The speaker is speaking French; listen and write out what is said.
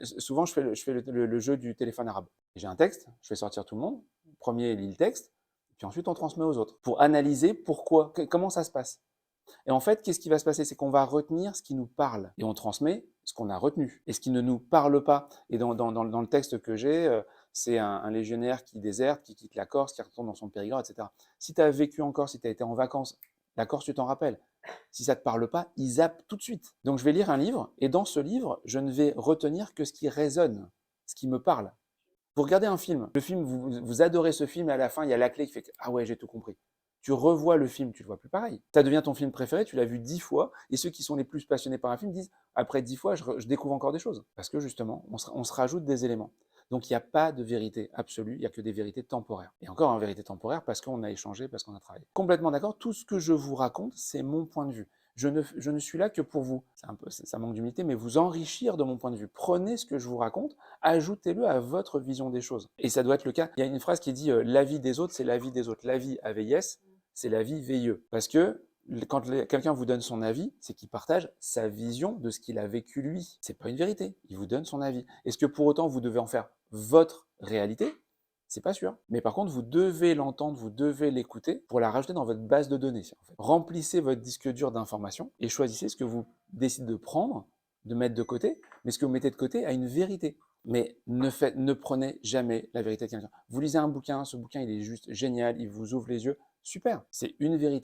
souvent, je fais le jeu du téléphone arabe. J'ai un texte, je fais sortir tout le monde. Le premier lit le texte, puis ensuite on transmet aux autres pour analyser pourquoi, comment ça se passe. Et en fait, qu'est-ce qui va se passer? C'est qu'on va retenir ce qui nous parle et on transmet ce qu'on a retenu. Et ce qui ne nous parle pas. Et dans le texte que j'ai, c'est un légionnaire qui déserte, qui quitte la Corse, qui retourne dans son Périgord, etc. Si tu as vécu en Corse, si tu as été en vacances, la Corse, tu t'en rappelles. Si ça ne te parle pas, il zappe tout de suite. Donc je vais lire un livre et dans ce livre, je ne vais retenir que ce qui résonne, ce qui me parle. Vous regardez un film, le film, vous adorez ce film et à la fin, il y a la clé qui fait que ah ouais, j'ai tout compris. Tu revois le film, tu le vois plus pareil. Ça devient ton film préféré, tu l'as vu 10 fois, et ceux qui sont les plus passionnés par un film disent après 10 fois, je découvre encore des choses. Parce que justement, on se rajoute des éléments. Donc il n'y a pas de vérité absolue, il n'y a que des vérités temporaires. Et encore en vérité temporaire parce qu'on a échangé, parce qu'on a travaillé. Complètement d'accord, tout ce que je vous raconte, c'est mon point de vue. Je ne suis là que pour vous. C'est un peu, ça manque d'humilité, mais vous enrichir de mon point de vue. Prenez ce que je vous raconte, ajoutez-le à votre vision des choses. Et ça doit être le cas. Il y a une phrase qui dit la vie des autres, c'est la vie des autres. La vie avec yes, c'est la vie VIE. Parce que quand quelqu'un vous donne son avis, c'est qu'il partage sa vision de ce qu'il a vécu lui. C'est pas une vérité. Il vous donne son avis. Est-ce que pour autant vous devez en faire votre réalité? C'est pas sûr. Mais par contre, vous devez l'entendre, vous devez l'écouter pour la rajouter dans votre base de données. En fait. Remplissez votre disque dur d'informations et choisissez ce que vous décidez de prendre, de mettre de côté, mais ce que vous mettez de côté a une vérité. Mais ne prenez jamais la vérité de quelqu'un. Vous lisez un bouquin, ce bouquin il est juste génial, il vous ouvre les yeux, super, c'est une vérité.